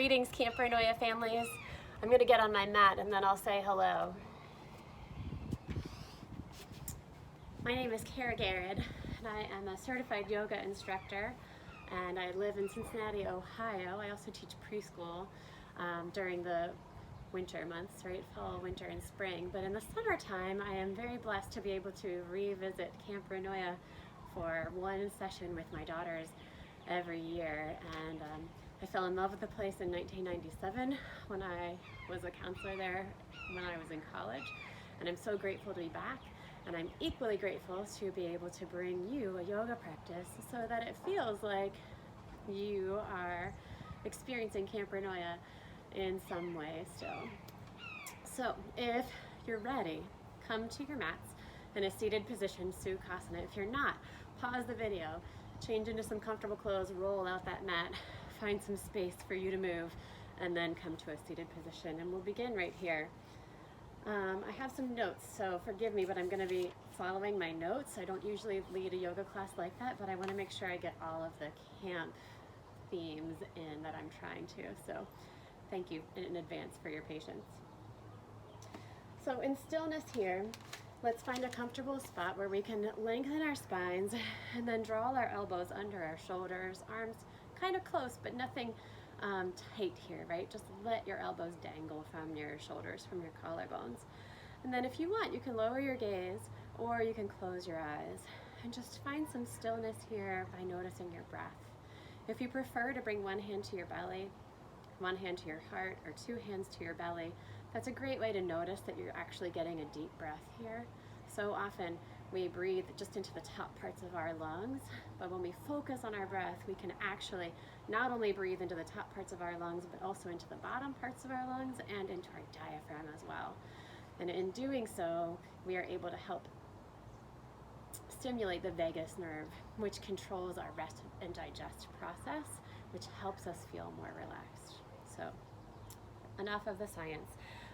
Greetings, Camper Noya families. I'm going to get on my mat and then I'll say hello. My name is Kara Garrett, and I am a certified yoga instructor, and I live in Cincinnati, Ohio. I also teach preschool during the winter months, right? Fall, winter, and spring. But in the summertime, I am very blessed to be able to revisit Camper Noya for one session with my daughters every year. And I fell in love with the place in 1997 when I was a counselor there when I was in college. And I'm so grateful to be back. And I'm equally grateful to be able to bring you a yoga practice so that it feels like you are experiencing Camper Noya in some way still. So if you're ready, come to your mats in a seated position, Sukhasana. If you're not, pause the video, change into some comfortable clothes, roll out that mat, find some space for you to move, and then come to a seated position. And we'll begin right here. I have some notes, so forgive me, but I'm going to be following my notes. I don't usually lead a yoga class like that, but I want to make sure I get all of the camp themes in that I'm trying to. So thank you in advance for your patience. So in stillness here, let's find a comfortable spot where we can lengthen our spines and then draw our elbows under our shoulders, arms kind of close, but nothing tight here, right? Just let your elbows dangle from your shoulders, from your collarbones. And then if you want, you can lower your gaze or you can close your eyes and just find some stillness here by noticing your breath. If you prefer to bring one hand to your belly, one hand to your heart, or two hands to your belly, that's a great way to notice that you're actually getting a deep breath here. So often we breathe just into the top parts of our lungs, but when we focus on our breath, we can actually not only breathe into the top parts of our lungs, but also into the bottom parts of our lungs and into our diaphragm as well. And in doing so, we are able to help stimulate the vagus nerve, which controls our rest and digest process, which helps us feel more relaxed. So enough of the science.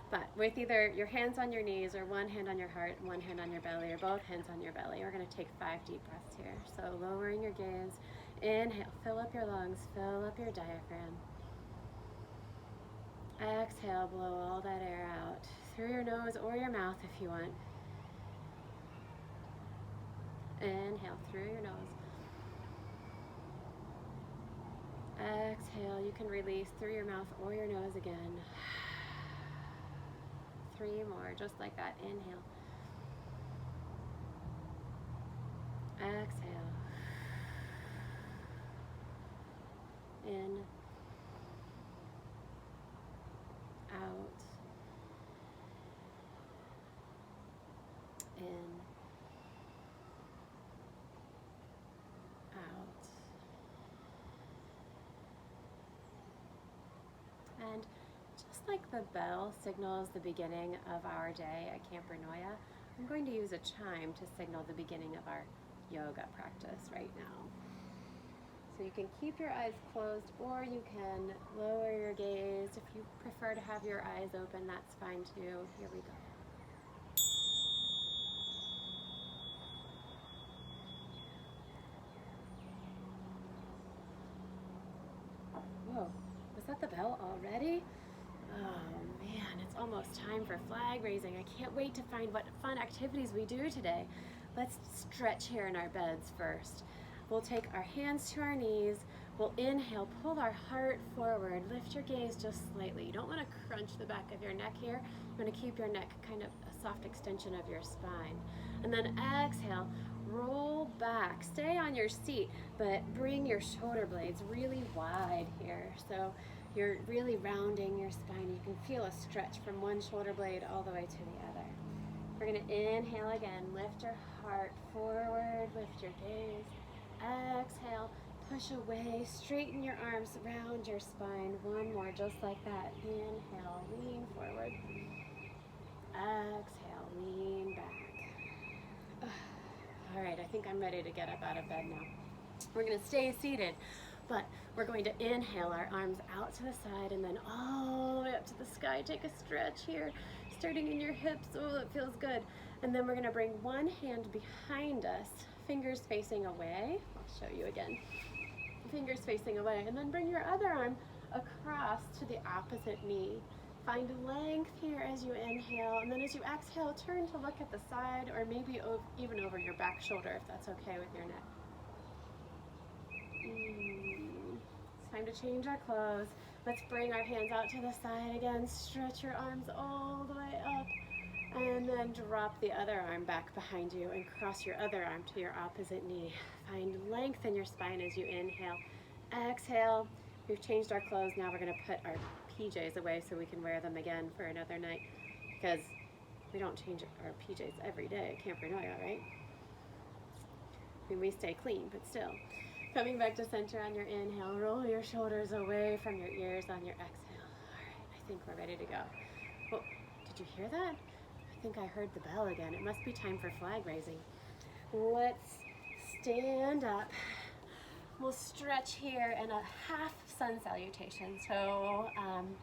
But with either your hands on your knees or one hand on your heart, one hand on your belly, or both hands on your belly, we're going to take 5 deep breaths here. So lowering your gaze, inhale, fill up your lungs, fill up your diaphragm. Exhale, blow all that air out through your nose or your mouth if you want. Inhale through your nose. Exhale, you can release through your mouth or your nose again. 3 more, just like that. Inhale. Exhale. In. Out. In. Out. And just like the bell signals the beginning of our day at Camper Noya, I'm going to use a chime to signal the beginning of our yoga practice right now. So you can keep your eyes closed or you can lower your gaze. If you prefer to have your eyes open, that's fine too. Here we go. Whoa, was that the bell already? Oh man, it's almost time for flag raising. I can't wait to find what fun activities we do today. Let's stretch here in our beds first. We'll take our hands to our knees. We'll inhale, pull our heart forward. Lift your gaze just slightly. You don't want to crunch the back of your neck here. You want to keep your neck kind of a soft extension of your spine. And then exhale, roll back. Stay on your seat, but bring your shoulder blades really wide here. So you're really rounding your spine. You can feel a stretch from one shoulder blade all the way to the other. We're going to inhale again. Lift your heart forward. Lift your gaze. Exhale. Push away. Straighten your arms around your spine. One more, just like that. Inhale. Lean forward. Exhale. Lean back. All right, I think I'm ready to get up out of bed now. We're going to stay seated, but we're going to inhale our arms out to the side and then all the way up to the sky. Take a stretch here, starting in your hips. Oh, it feels good. And then we're going to bring one hand behind us, fingers facing away. I'll show you again. Fingers facing away. And then bring your other arm across to the opposite knee. Find length here as you inhale, and then as you exhale, turn to look at the side or maybe even over your back shoulder if that's okay with your neck. It's time to change our clothes. Let's bring our hands out to the side again. Stretch your arms all the way up, and then drop the other arm back behind you and cross your other arm to your opposite knee. Find length in your spine as you inhale. Exhale. We've changed our clothes. Now we're going to put our PJs away so we can wear them again for another night, because we don't change our PJs every day at Camp Renoya, right? I mean, we stay clean, but still. Coming back to center on your inhale, roll your shoulders away from your ears on your exhale. All right, I think we're ready to go. Oh, did you hear that? I think I heard the bell again. It must be time for flag raising. Let's stand up. We'll stretch here in a half sun salutation. So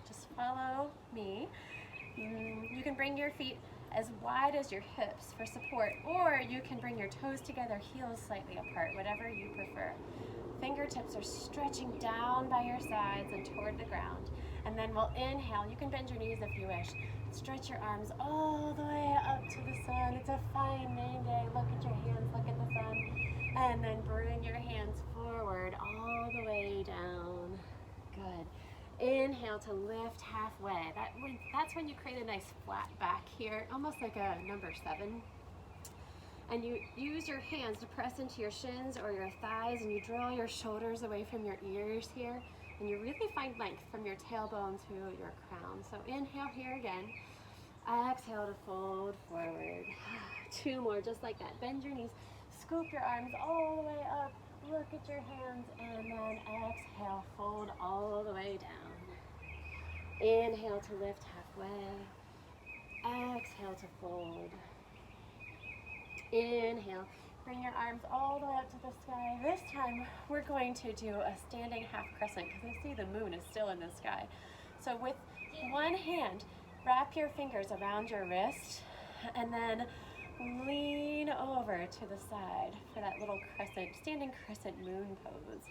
just follow me. You can bring your feet as wide as your hips for support, or you can bring your toes together, heels slightly apart, whatever you prefer. Fingertips are stretching down by your sides and toward the ground. And then we'll inhale. You can bend your knees if you wish. Stretch your arms all the way up to the sun. It's a fine May day. Look at your hands, look at the sun. And then bring your hands forward all the way down. Good. Inhale to lift halfway. That's when you create a nice flat back here, almost like a number 7. And you use your hands to press into your shins or your thighs, and you draw your shoulders away from your ears here. And you really find length from your tailbone to your crown. So inhale here again. Exhale to fold forward. 2 more, just like that. Bend your knees. Scoop your arms all the way up. Look at your hands, and then exhale, fold all the way down. Inhale to lift halfway. Exhale to fold. Inhale, bring your arms all the way up to the sky. This time, we're going to do a standing half crescent, because I see the moon is still in the sky. So with one hand, wrap your fingers around your wrist, and then lean over to the side for that little crescent, standing crescent moon pose.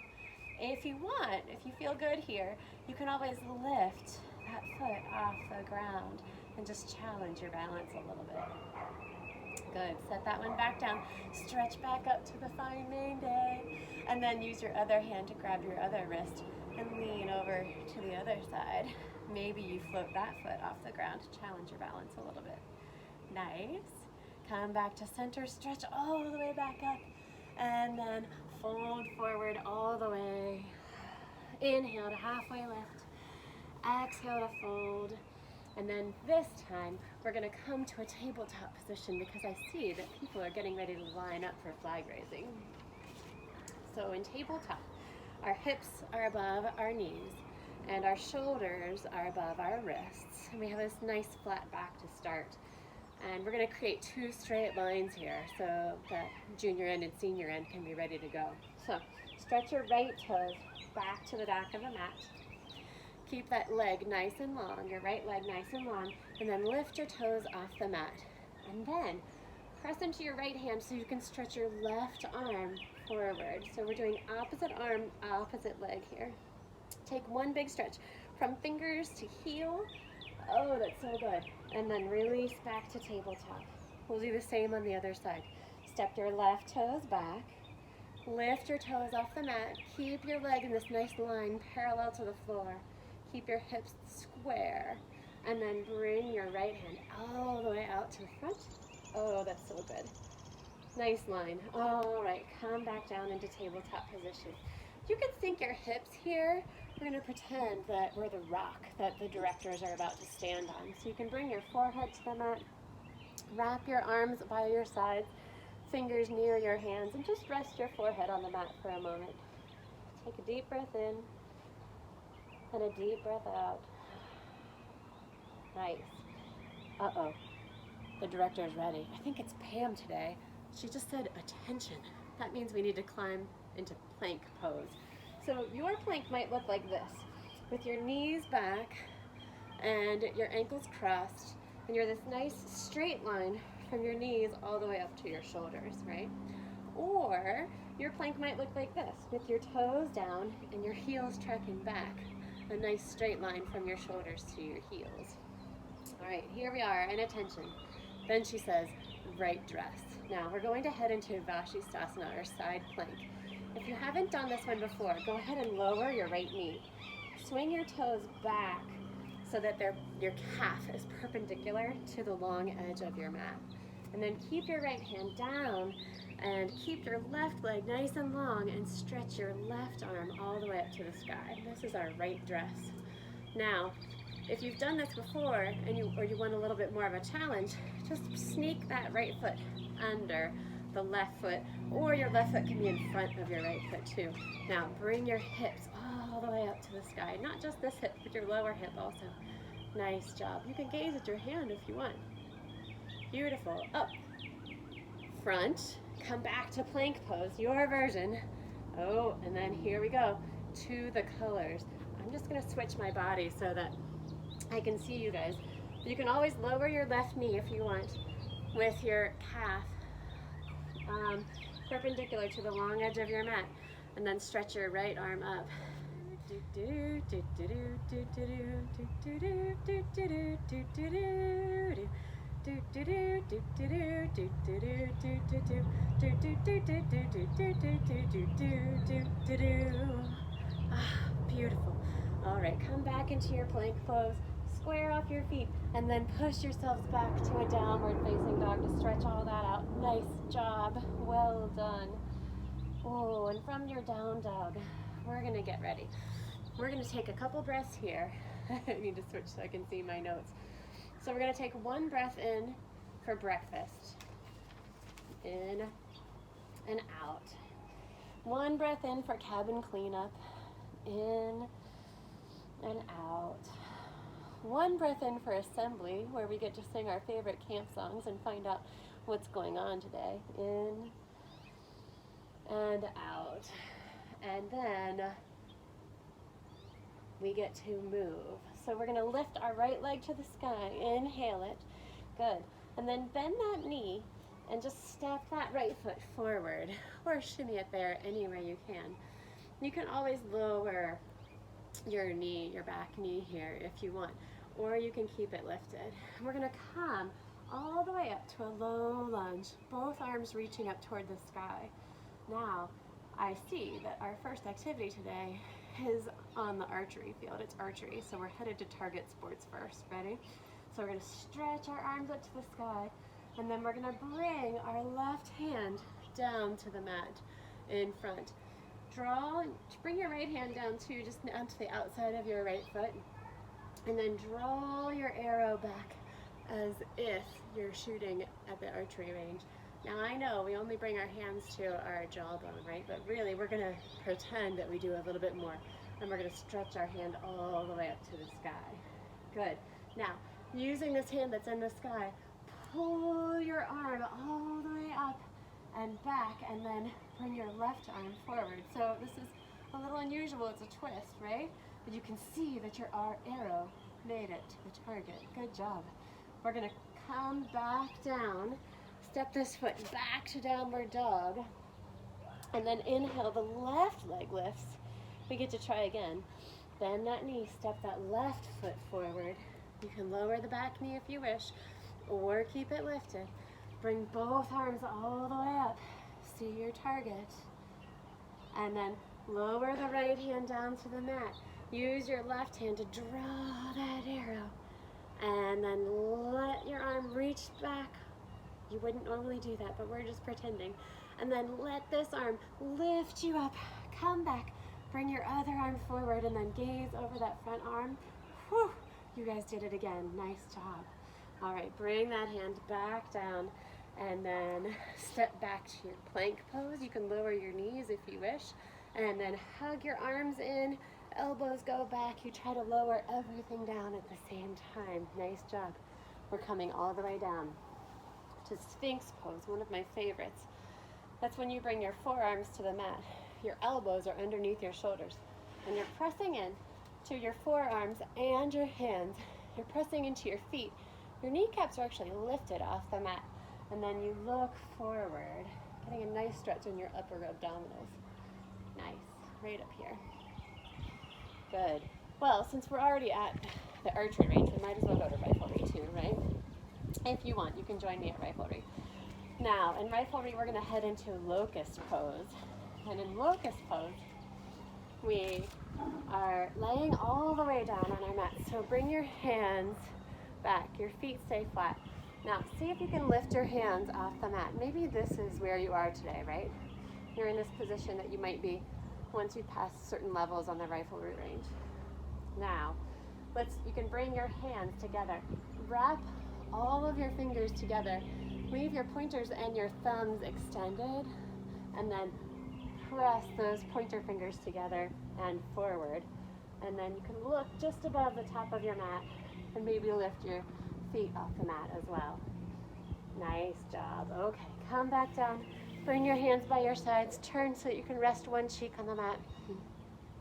If you want, if you feel good here, you can always lift that foot off the ground and just challenge your balance a little bit. Good, set that one back down, stretch back up to the fine May day, and then use your other hand to grab your other wrist and lean over to the other side. Maybe you float that foot off the ground to challenge your balance a little bit. Nice. Come back to center, stretch all the way back up, and then fold forward all the way. Inhale to halfway lift. Exhale to fold. And then this time, we're going to come to a tabletop position, because I see that people are getting ready to line up for flag raising. So in tabletop, our hips are above our knees, and our shoulders are above our wrists. And we have this nice flat back to start. And we're going to create 2 straight lines here so that junior end and senior end can be ready to go. So stretch your right toes back to the back of the mat. Keep that leg nice and long, your right leg nice and long, and then lift your toes off the mat. And then press into your right hand so you can stretch your left arm forward. So we're doing opposite arm, opposite leg here. Take one big stretch from fingers to heel. Oh, that's so good. And then release back to tabletop. We'll do the same on the other side. Step your left toes back. Lift your toes off the mat. Keep your leg in this nice line parallel to the floor. Keep your hips square. And then bring your right hand all the way out to the front. Oh, that's so good. Nice line. All right, come back down into tabletop position. You can sink your hips here. We're going to pretend that we're the rock that the directors are about to stand on. So you can bring your forehead to the mat, wrap your arms by your sides, fingers near your hands, and just rest your forehead on the mat for a moment. Take a deep breath in and a deep breath out. Nice. Uh-oh. The director is ready. I think it's Pam today. She just said attention. That means we need to climb into plank pose. So your plank might look like this, with your knees back and your ankles crossed, and you're this nice straight line from your knees all the way up to your shoulders, right? Or your plank might look like this, with your toes down and your heels tracking back. a nice straight line from your shoulders to your heels. All right, here we are, and attention. Then she says, right dress. Now we're going to head into Vashisthasana, or side plank. If you haven't done this one before, go ahead and lower your right knee. Swing your toes back so that your calf is perpendicular to the long edge of your mat. And then keep your right hand down and keep your left leg nice and long and stretch your left arm all the way up to the sky. This is our right dress. Now, if you've done this before and you want a little bit more of a challenge, just sneak that right foot under the left foot, or your left foot can be in front of your right foot too. Now bring your hips all the way up to the sky, not just this hip, but your lower hip also. Nice job. You can gaze at your hand if you want. Beautiful. Up, front, come back to plank pose, your version. Oh, and then here we go to the colors. I'm just going to switch my body so that I can see you guys. You can always lower your left knee if you want with your calf perpendicular to the long edge of your mat, and then stretch your right arm up. Beautiful. All right, come back into your plank pose. Square off your feet and then push yourselves back to a downward facing dog to stretch all that out. Nice job. Well done. Oh, and from your down dog, we're going to get ready. We're going to take a couple breaths here. I need to switch so I can see my notes. So we're going to take one breath in for breakfast. In and out. One breath in for cabin cleanup. In and out. One breath in for assembly, where we get to sing our favorite camp songs and find out what's going on today. In and out. And then we get to move. So we're going to lift our right leg to the sky. Inhale it. Good. And then bend that knee and just step that right foot forward, or shimmy it there any way you can. You can always lower your knee, your back knee here if you want, or you can keep it lifted. We're going to come all the way up to a low lunge, both arms reaching up toward the sky. Now, I see that our first activity today is on the archery field. It's archery, so we're headed to Target Sports first. Ready? So we're going to stretch our arms up to the sky, and then we're going to bring our left hand down to the mat in front. Bring your right hand down too, just down to the outside of your right foot, and then draw your arrow back as if you're shooting at the archery range. Now I know we only bring our hands to our jawbone, right? But really we're going to pretend that we do a little bit more, and we're going to stretch our hand all the way up to the sky. Good. Now, using this hand that's in the sky, pull your arm all the way up and back, and then bring your left arm forward. So this is a little unusual, it's a twist, right? But you can see that your arrow made it to the target. Good job. We're going to come back down, step this foot back to downward dog, and then inhale, the left leg lifts. We get to try again. Bend that knee, step that left foot forward. You can lower the back knee if you wish, or keep it lifted. Bring both arms all the way up. See your target. And then lower the right hand down to the mat. Use your left hand to draw that arrow. And then let your arm reach back. You wouldn't normally do that, but we're just pretending. And then let this arm lift you up. Come back. Bring your other arm forward and then gaze over that front arm. Whew. You guys did it again. Nice job. All right, bring that hand back down and then step back to your plank pose. You can lower your knees if you wish, and then hug your arms in, elbows go back. You try to lower everything down at the same time. Nice job. We're coming all the way down to Sphinx pose, one of my favorites. That's when you bring your forearms to the mat. Your elbows are underneath your shoulders, and you're pressing in to your forearms and your hands. You're pressing into your feet. Your kneecaps are actually lifted off the mat, and then you look forward, getting a nice stretch in your upper abdominals. Nice, right up here. Good. Well, since we're already at the archery range, we might as well go to riflery too, right? If you want, you can join me at riflery. Now, in riflery, we're going to head into locust pose. And in locust pose, we are laying all the way down on our mat. So bring your hands back, your feet stay flat. Now, see if you can lift your hands off the mat. Maybe this is where you are today, right? You're in this position that you might be once you pass certain levels on the riflery range. Now, you can bring your hands together. Wrap all of your fingers together. Leave your pointers and your thumbs extended, and then press those pointer fingers together and forward. And then you can look just above the top of your mat and maybe lift your feet off the mat as well. Nice job. Okay, come back down. Bring your hands by your sides. Turn so that you can rest one cheek on the mat.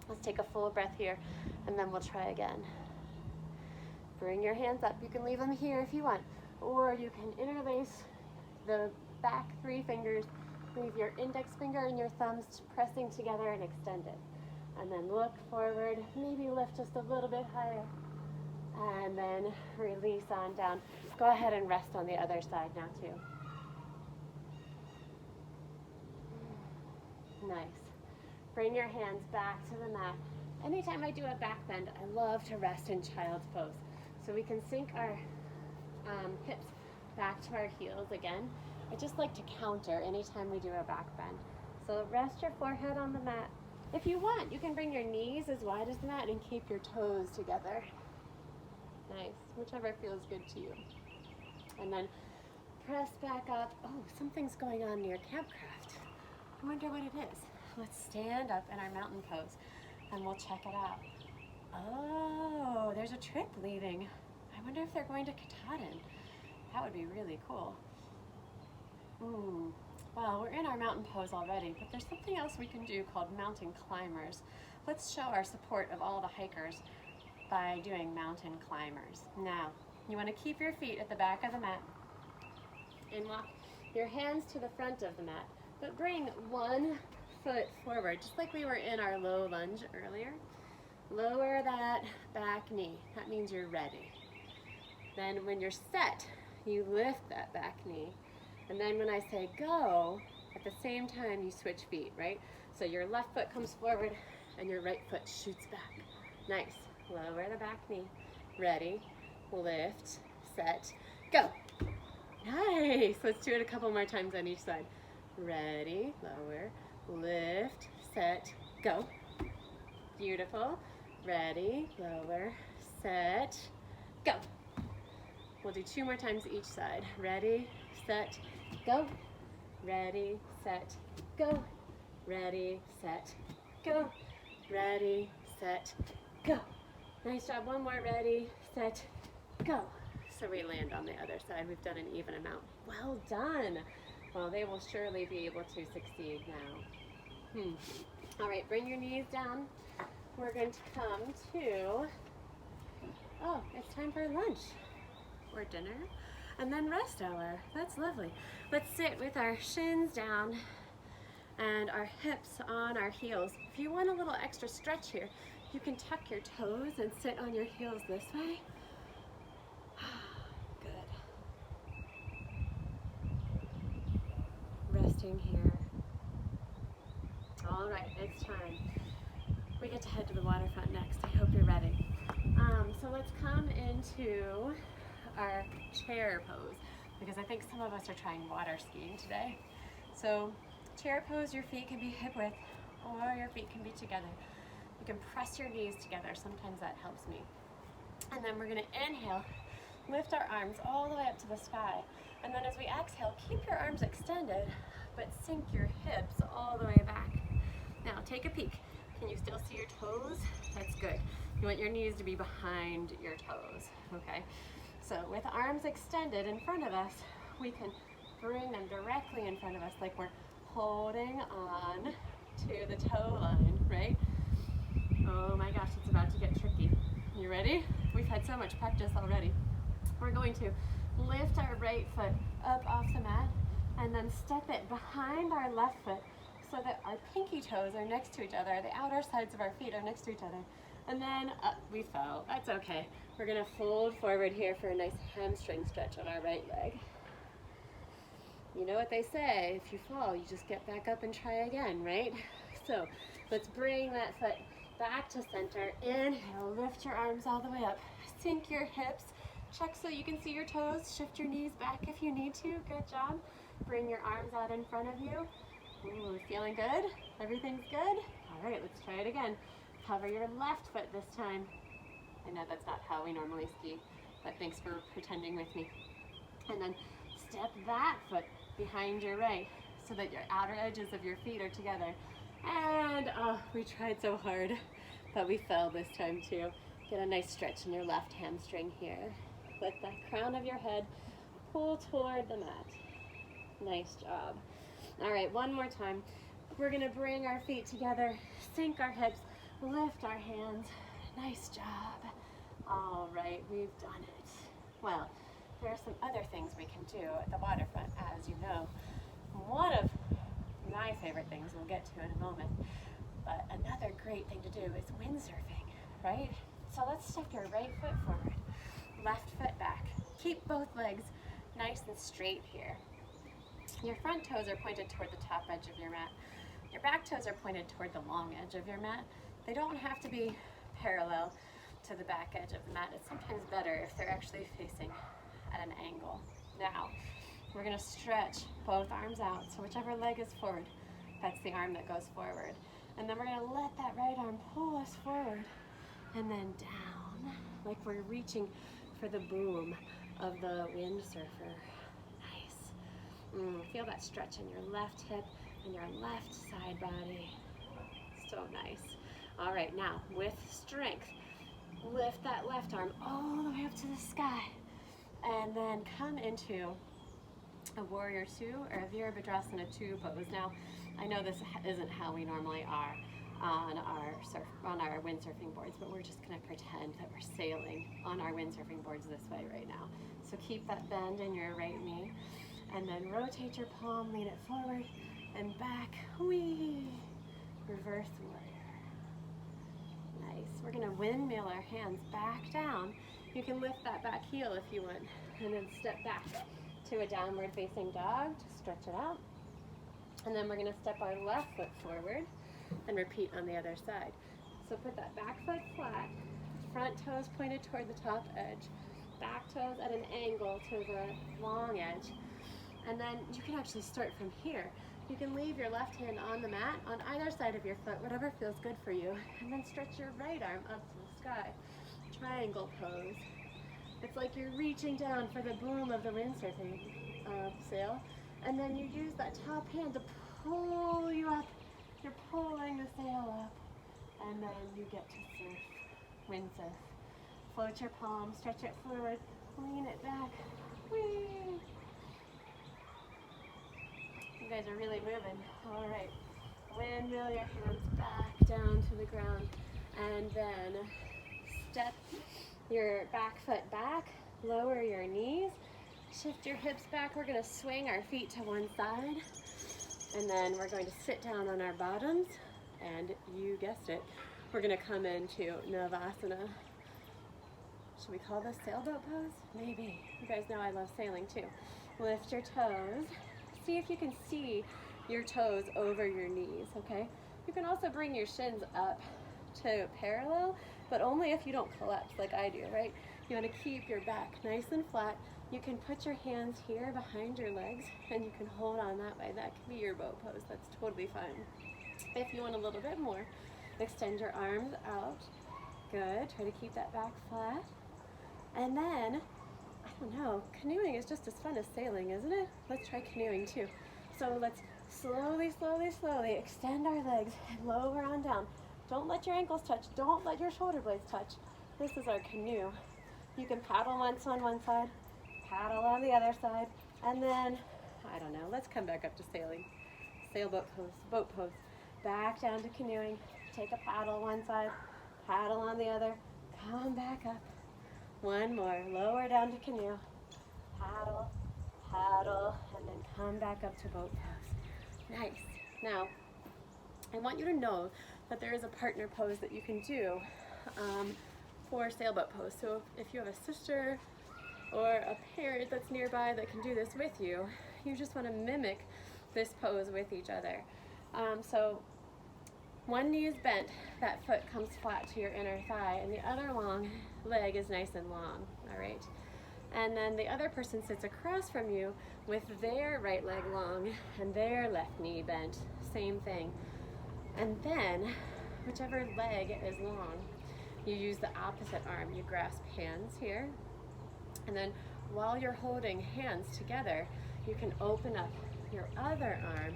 Let's take a full breath here, and then we'll try again. Bring your hands up. You can leave them here if you want, or you can interlace the back 3 fingers. Leave your index finger and your thumbs pressing together and extended. And then look forward, maybe lift just a little bit higher. And then release on down. Go ahead and rest on the other side now too. Nice. Bring your hands back to the mat. Anytime I do a back bend, I love to rest in child's pose. So we can sink our hips back to our heels again. I just like to counter anytime we do a back bend. So rest your forehead on the mat. If you want, you can bring your knees as wide as the mat and keep your toes together. Nice, whichever feels good to you. And then press back up. Oh, something's going on near Campcraft. I wonder what it is. Let's stand up in our mountain pose and we'll check it out. Oh, there's a trip leaving. I wonder if they're going to Katahdin. That would be really cool. Well, we're in our mountain pose already, but there's something else we can do called mountain climbers. Let's show our support of all the hikers by doing mountain climbers. Now, you want to keep your feet at the back of the mat and walk your hands to the front of the mat, but bring one foot forward, just like we were in our low lunge earlier. Lower that back knee. That means you're ready. Then when you're set, you lift that back knee. And then when I say go, at the same time you switch feet, right? So your left foot comes forward and your right foot shoots back. Nice. Lower the back knee. Ready, lift, set, go. Nice. Let's do it a couple more times on each side. Ready, lower, lift, set, go. Beautiful. Ready, lower, set, go. We'll do 2 more times each side. Ready, set, go. Ready, set, go. Ready, set, go. Ready, set, go. Nice job. One more. Ready, set, go. So we land on the other side. We've done an even amount. Well done. Well, they will surely be able to succeed now. All right, bring your knees down. We're going to come to, it's time for lunch or dinner, and then rest hour. That's lovely. Let's sit with our shins down and our hips on our heels. If you want a little extra stretch here, you can tuck your toes and sit on your heels this way. Good. Resting here. All right, it's time. We get to head to the waterfront next. I hope you're ready. So let's come into our chair pose, because I think some of us are trying water skiing today. So chair pose, your feet can be hip width or your feet can be together. You can press your knees together. Sometimes that helps me. And then we're going to inhale, lift our arms all the way up to the sky. And then as we exhale, keep your arms extended, but sink your hips all the way back. Now take a peek. Can you still see your toes? That's good. You want your knees to be behind your toes, okay? So with arms extended in front of us, we can bring them directly in front of us like we're holding on to the toe line, right? Oh my gosh, it's about to get tricky. You ready? We've had so much practice already. We're going to lift our right foot up off the mat and then step it behind our left foot so that our pinky toes are next to each other, the outer sides of our feet are next to each other, And then we fell. That's okay. We're gonna fold forward here for a nice hamstring stretch on our right leg. You know what they say, if you fall, you just get back up and try again, right? So let's bring that foot back to center. Inhale, lift your arms all the way up. Sink your hips. Check so you can see your toes. Shift your knees back if you need to. Good job. Bring your arms out in front of you. Ooh, feeling good? Everything's good? All right, let's try it again. Cover your left foot this time. I know that's not how we normally ski, but thanks for pretending with me. And then step that foot behind your right so that your outer edges of your feet are together. And we tried so hard, but we fell this time too. Get a nice stretch in your left hamstring here. Let the crown of your head pull toward the mat. Nice job. All right, one more time. We're gonna bring our feet together, sink our hips, lift our hands. Nice job. All right, we've done it. Well, there are some other things we can do at the waterfront, as you know. One of my favorite things we'll get to in a moment, but another great thing to do is windsurfing, right? So let's step your right foot forward, left foot back. Keep both legs nice and straight here. Your front toes are pointed toward the top edge of your mat. Your back toes are pointed toward the long edge of your mat. They don't have to be parallel to the back edge of the mat. It's sometimes better if they're actually facing at an angle. Now, we're gonna stretch both arms out. So whichever leg is forward, that's the arm that goes forward. And then we're gonna let that right arm pull us forward and then down, like we're reaching for the boom of the windsurfer. Nice. Feel that stretch in your left hip and your left side body. So nice. All right, now with strength, lift that left arm all the way up to the sky. And then come into a warrior two or a Virabhadrasana 2 pose. Now, I know this isn't how we normally are on our windsurfing boards, but we're just gonna pretend that we're sailing on our windsurfing boards this way right now. So keep that bend in your right knee, and then rotate your palm, lean it forward and back. Whee! Reverse warrior. Nice. We're gonna windmill our hands back down. You can lift that back heel if you want, and then step back to a downward facing dog to stretch it out. And then we're gonna step our left foot forward and repeat on the other side. So put that back foot flat, front toes pointed toward the top edge, back toes at an angle to the long edge. And then you can actually start from here. You can leave your left hand on the mat on either side of your foot, whatever feels good for you, and then stretch your right arm up to the sky. Triangle pose. It's like you're reaching down for the boom of the windsurfing sail, and then you use that top hand to pull you up. You're pulling the sail up, and then you get to surf, windsurf. Float your palm, stretch it forward, lean it back. Whee! You guys are really moving. All right. Windmill your hands back down to the ground, and then step your back foot back, lower your knees, shift your hips back. We're gonna swing our feet to one side, and then we're going to sit down on our bottoms, and you guessed it, we're gonna come into Navasana. Should we call this sailboat pose? Maybe. You guys know I love sailing too. Lift your toes. See if you can see your toes over your knees, okay? You can also bring your shins up to parallel, but only if you don't collapse like I do, right? You want to keep your back nice and flat. You can put your hands here behind your legs, and you can hold on that way. That can be your boat pose. That's totally fine. If you want a little bit more, extend your arms out. Good. Try to keep that back flat. And then, I don't know, canoeing is just as fun as sailing, isn't it? Let's try canoeing too. So let's slowly, slowly, slowly extend our legs and lower on down. Don't let your ankles touch. Don't let your shoulder blades touch. This is our canoe. You can paddle once on one side, paddle on the other side, and then, I don't know, let's come back up to sailing. Sailboat pose, boat pose. Back down to canoeing. Take a paddle one side, paddle on the other, come back up. One more, lower down to canoe, paddle, paddle, and then come back up to boat pose. Nice. Now, I want you to know that there is a partner pose that you can do for sailboat pose. So if you have a sister or a parent that's nearby that can do this with you, you just want to mimic this pose with each other. So one knee is bent, that foot comes flat to your inner thigh, and the other long leg is nice and long, all right? And then the other person sits across from you with their right leg long and their left knee bent, same thing. And then, whichever leg is long, you use the opposite arm. You grasp hands here, and then while you're holding hands together, you can open up your other arm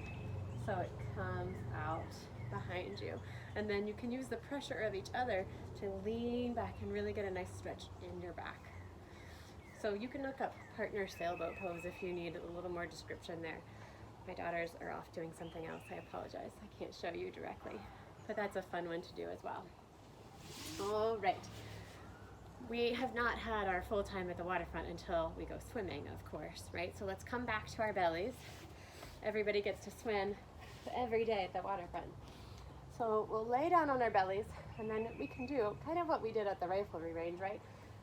so it comes out behind you. And then you can use the pressure of each other to lean back and really get a nice stretch in your back. So you can look up partner sailboat pose if you need a little more description there. My daughters are off doing something else. I apologize. I can't show you directly, but that's a fun one to do as well. All right. We have not had our full time at the waterfront until we go swimming, of course, right? So let's come back to our bellies. Everybody gets to swim every day at the waterfront. So we'll lay down on our bellies, and then we can do kind of what we did at the riflery range, right?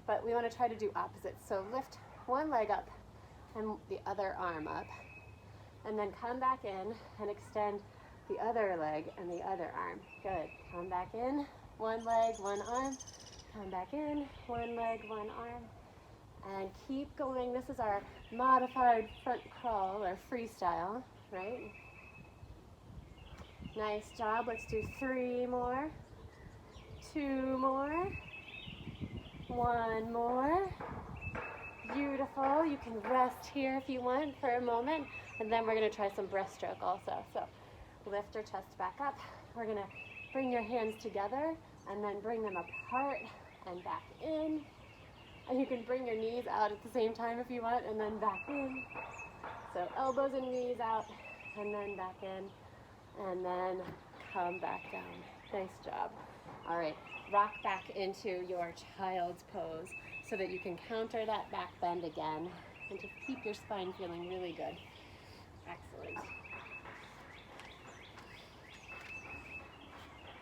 But we want to try to do opposites. So lift one leg up and the other arm up, and then come back in and extend the other leg and the other arm. Good. Come back in, one leg, one arm. Come back in, one leg, one arm. And keep going. This is our modified front crawl or freestyle, right? Nice job. Let's do 3 more. 2 more. 1 more. Beautiful. You can rest here if you want for a moment. And then we're going to try some breaststroke also. So lift your chest back up. We're going to bring your hands together and then bring them apart and back in. And you can bring your knees out at the same time if you want, and then back in. So elbows and knees out, and then back in, and then come back down. Nice job. All right, rock back into your child's pose so that you can counter that back bend again and to keep your spine feeling really good. Excellent.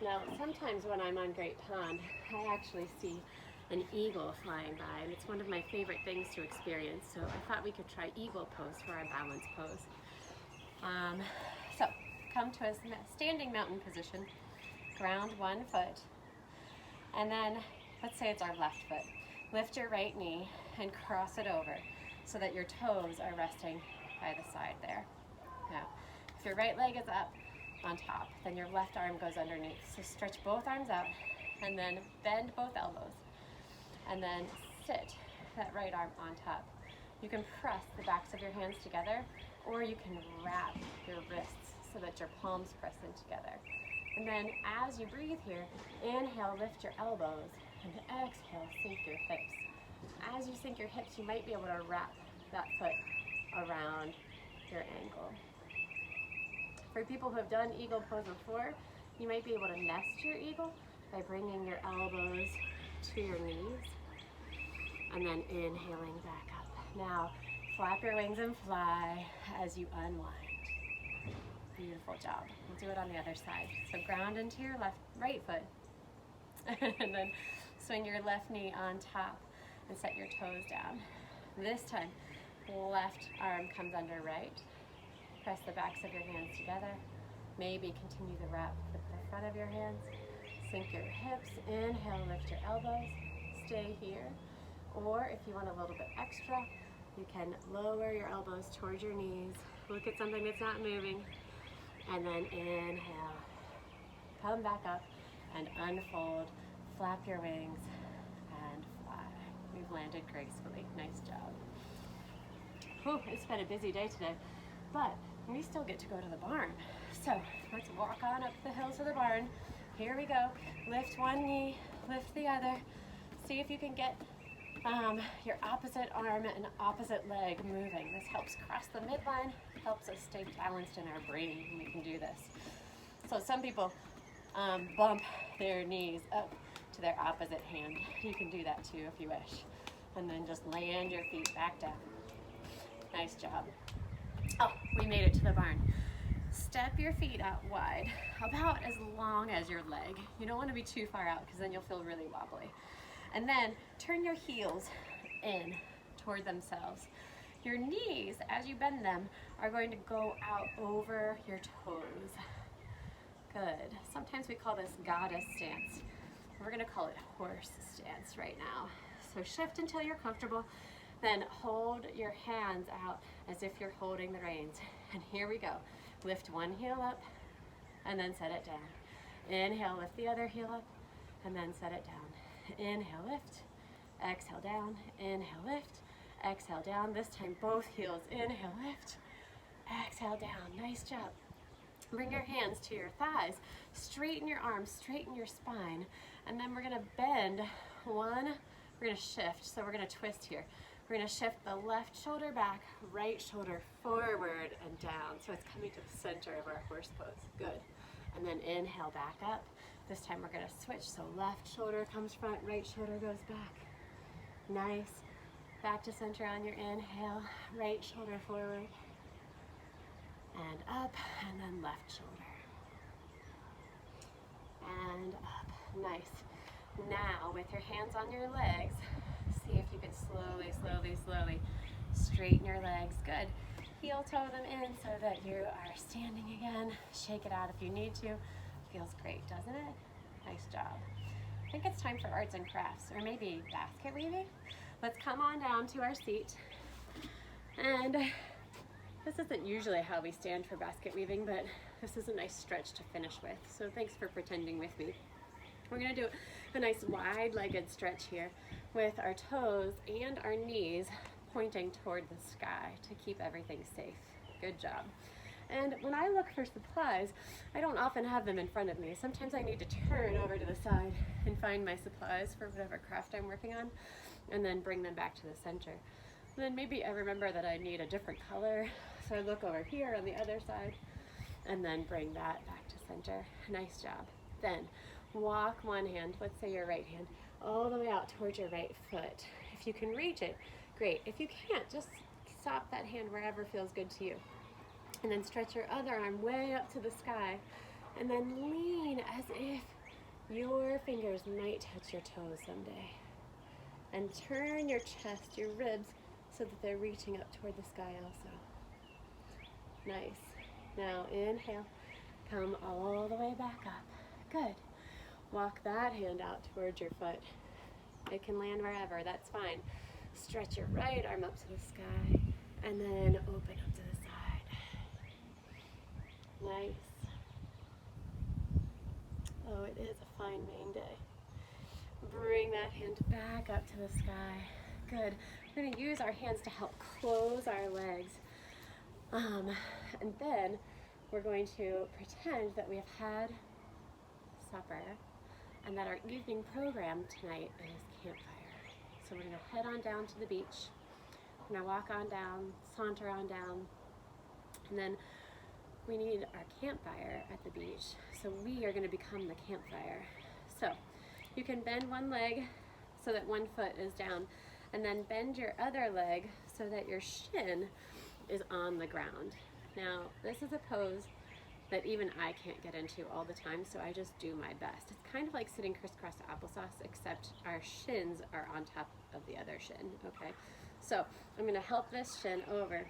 Now, sometimes when I'm on Great Pond, I actually see an eagle flying by, and it's one of my favorite things to experience. So I thought we could try eagle pose for our balance pose. So come to a standing mountain position, ground one foot, and then let's say it's our left foot. Lift your right knee and cross it over so that your toes are resting by the side there. Now, if your right leg is up on top, then your left arm goes underneath. So stretch both arms out and then bend both elbows. And then sit that right arm on top. You can press the backs of your hands together, or you can wrap your wrists so that your palms press in together. And then as you breathe here, inhale, lift your elbows, and exhale, sink your hips. As you sink your hips, you might be able to wrap that foot around your ankle. For people who have done eagle pose before, you might be able to nest your eagle by bringing your elbows to your knees and then inhaling back up. Now, flap your wings and fly as you unwind. Beautiful job. We'll do it on the other side. So ground into your right foot and then swing your left knee on top and set your toes down. This time, left arm comes under right. Press the backs of your hands together. Maybe continue the wrap with the front of your hands. Sink your hips. Inhale, lift your elbows. Stay here. Or if you want a little bit extra, you can lower your elbows towards your knees. Look at something that's not moving. And then inhale. Come back up and unfold. Flap your wings and fly. We've landed gracefully. Nice job. Whew, it's been a busy day today, but we still get to go to the barn. So let's walk on up the hill to the barn. Here we go. Lift one knee, lift the other. See if you can get your opposite arm and opposite leg moving. This helps cross the midline, helps us stay balanced in our brain when we can do this. So some people bump their knees up to their opposite hand. You can do that too if you wish. And then just land your feet back down. Nice job. Oh, we made it to the barn. step your feet out wide, about as long as your leg. You don't want to be too far out because then you'll feel really wobbly. And then turn your heels in toward themselves. Your knees, as you bend them, are going to go out over your toes. Good. Sometimes we call this goddess stance. We're going to call it horse stance right now. So shift until you're comfortable, then hold your hands out as if you're holding the reins. And here we go. Lift one heel up and then set it down. Inhale, lift the other heel up and then set it down. Inhale, lift. Exhale, down. Inhale, lift. Exhale, down. This time, both heels. Inhale, lift. Exhale, down. Nice job. Bring your hands to your thighs. Straighten your arms, straighten your spine. And then we're gonna bend one. We're gonna shift, so we're gonna twist here. We're gonna shift the left shoulder back, right shoulder forward and down. So it's coming to the center of our horse pose. Good. And then inhale, back up. This time we're gonna switch, so left shoulder comes front, right shoulder goes back. Nice. Back to center on your inhale, right shoulder forward and up, and then left shoulder and up. Nice. Now with your hands on your legs, see if you can slowly straighten your legs. Good. Heel toe them in so that you are standing again. Shake it out if you need to. Feels great, doesn't it? Nice job. I think it's time for arts and crafts, or maybe basket weaving. Let's come on down to our seat. And this isn't usually how we stand for basket weaving, but this is a nice stretch to finish with. So thanks for pretending with me. We're gonna do a nice wide-legged stretch here with our toes and our knees pointing toward the sky to keep everything safe. Good job. And when I look for supplies, I don't often have them in front of me. Sometimes I need to turn over to the side and find my supplies for whatever craft I'm working on, and then bring them back to the center. And then maybe I remember that I need a different color, so I look over here on the other side, and then bring that back to center. Nice job. Then walk one hand, let's say your right hand, all the way out towards your right foot. If you can reach it, great. If you can't, just stop that hand wherever feels good to you. And then stretch your other arm way up to the sky, and then lean as if your fingers might touch your toes someday. And turn your chest, your ribs, so that they're reaching up toward the sky also. Nice. Now inhale, come all the way back up. Good. Walk that hand out towards your foot. It can land wherever, that's fine. Stretch your right arm up to the sky, and then open up to the side. Nice. Oh, it is a fine Maine day. Bring that hand back up to the sky. Good. We're going to use our hands to help close our legs. And then we're going to pretend that we have had supper and that our evening program tonight is campfire. So we're going to head on down to the beach. We're going to walk on down, saunter on down, and then we need our campfire at the beach. So we are going to become the campfire. So you can bend one leg so that one foot is down, and then bend your other leg so that your shin is on the ground. Now, this is a pose that even I can't get into all the time, so I just do my best. It's kind of like sitting crisscross applesauce, except our shins are on top of the other shin, okay? So I'm gonna help this shin over.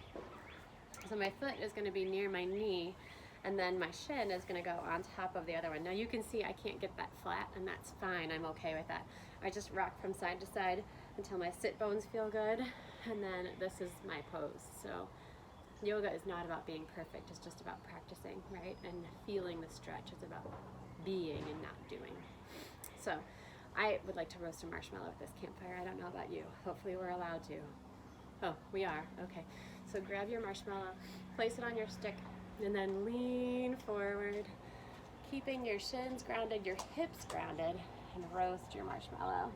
So my foot is gonna be near my knee, and then my shin is gonna go on top of the other one. Now you can see I can't get that flat, and that's fine, I'm okay with that. I just rock from side to side until my sit bones feel good, and then this is my pose. So yoga is not about being perfect, it's just about practicing, right? And feeling the stretch, it's about being and not doing. So I would like to roast a marshmallow at this campfire. I don't know about you. Hopefully we're allowed to. Oh, we are, okay. So grab your marshmallow, place it on your stick, and then lean forward, keeping your shins grounded, your hips grounded, and roast your marshmallow.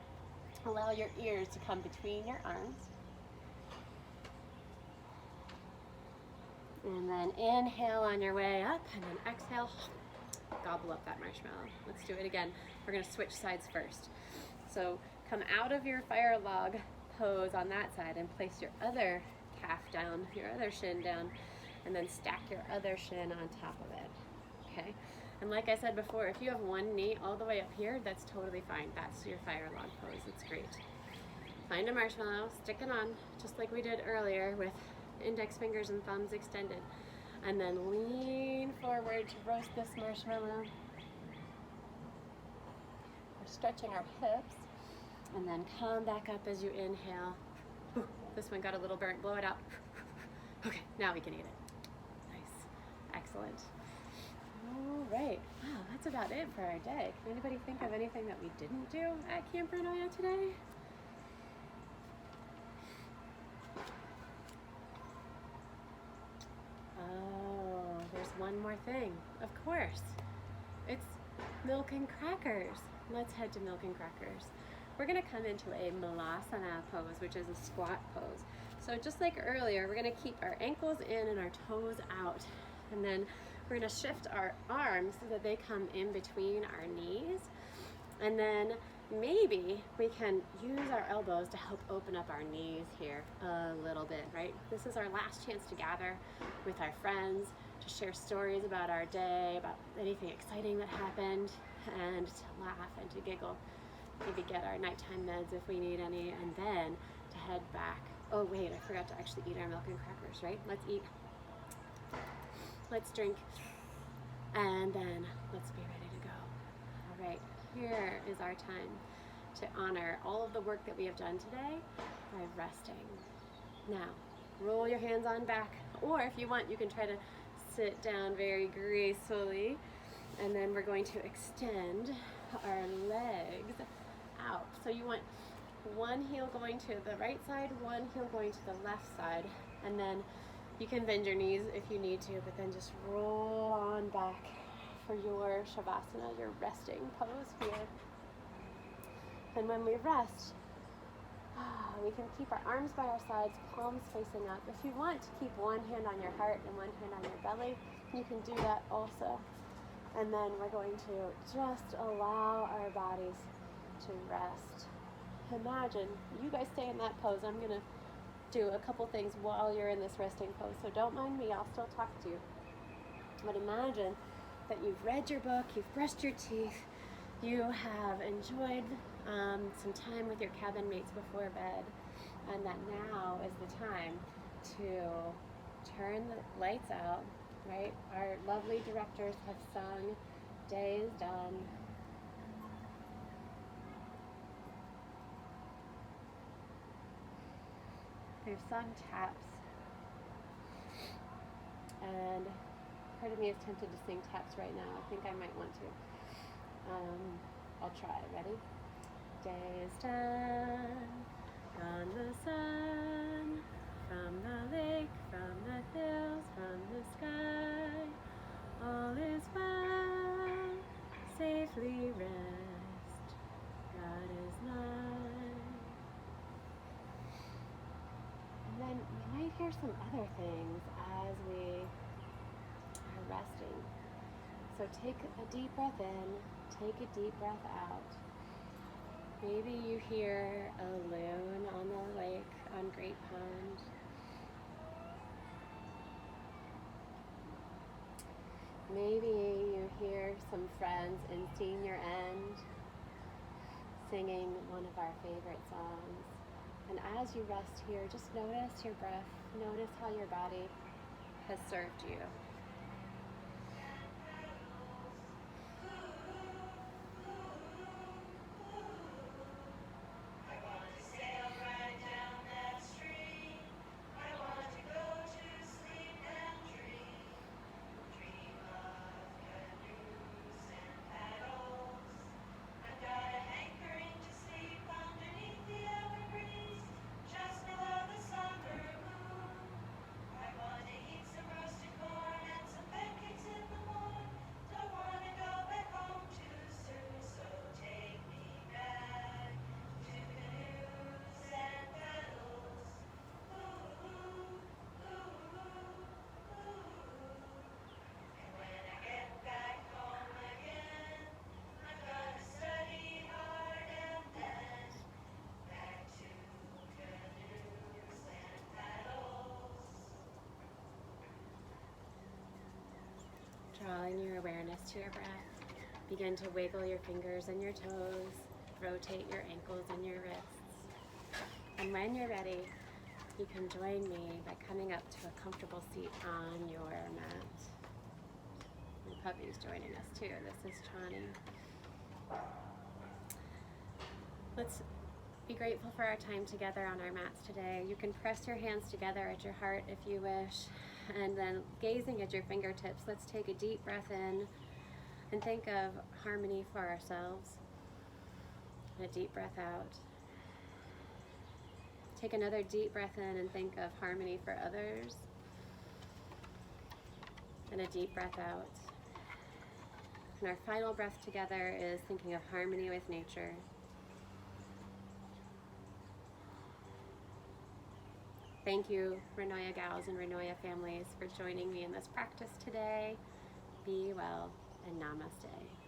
Allow your ears to come between your arms. And then inhale on your way up, and then exhale, gobble up that marshmallow. Let's do it again. We're gonna switch sides first. So come out of your fire log pose on that side and place your other calf down, your other shin down, and then stack your other shin on top of it, okay? And like I said before, if you have one knee all the way up here, that's totally fine. That's your fire log pose. It's great. Find a marshmallow, stick it on, just like we did earlier with index fingers and thumbs extended. And then lean forward to roast this marshmallow. We're stretching our hips. And then come back up as you inhale. This one got a little burnt, blow it out. Okay, now we can eat it. Nice, excellent. All right, wow, that's about it for our day. Can anybody think of anything that we didn't do at Camp Renoya today? Oh, there's one more thing. Of course, it's milk and crackers. Let's head to milk and crackers. We're gonna come into a Malasana pose, which is a squat pose. So just like earlier, we're gonna keep our ankles in and our toes out. And then we're gonna shift our arms so that they come in between our knees. And then maybe we can use our elbows to help open up our knees here a little bit, right? This is our last chance to gather with our friends, to share stories about our day, about anything exciting that happened, and to laugh and to giggle. Maybe get our nighttime meds if we need any, and then to head back. Oh wait, I forgot to actually eat our milk and crackers, right? Let's eat, let's drink, and then let's be ready to go. All right, here is our time to honor all of the work that we have done today by resting. Now, roll your hands on back, or if you want, you can try to sit down very gracefully, and then we're going to extend our legs out. So you want one heel going to the right side, one heel going to the left side, and then you can bend your knees if you need to, but then just roll on back for your Shavasana, your resting pose here. And when we rest, we can keep our arms by our sides, palms facing up. If you want to keep one hand on your heart and one hand on your belly, you can do that also. And then we're going to just allow our bodies to rest. Imagine, you guys stay in that pose. I'm gonna do a couple things while you're in this resting pose, so don't mind me, I'll still talk to you. But imagine that you've read your book, you've brushed your teeth, you have enjoyed some time with your cabin mates before bed, and that now is the time to turn the lights out, right? Our lovely directors have sung, "Day is done." They've sung taps, and part of me is tempted to sing taps right now. I think I might want to. I'll try. Ready? Day is done, gone the sun, from the lake, from the hills, from the sky. All is well, safely rest, God is nigh. And then you might hear some other things as we are resting. So take a deep breath in, take a deep breath out. Maybe you hear a loon on the lake on Great Pond. Maybe you hear some friends in Senior End singing one of our favorite songs. And as you rest here, just notice your breath, notice how your body has served you. drawing your awareness to your breath. Begin to wiggle your fingers and your toes, rotate your ankles and your wrists. And when you're ready, you can join me by coming up to a comfortable seat on your mat. My puppy's joining us too. This is Chani. Let's be grateful for our time together on our mats today. You can press your hands together at your heart if you wish, and then gazing at your fingertips, let's take a deep breath in and think of harmony for ourselves. And a deep breath out. Take another deep breath in and think of harmony for others. And a deep breath out. And our final breath together is thinking of harmony with nature. Thank you, Ranoya gals and Ranoya families, for joining me in this practice today. Be well and namaste.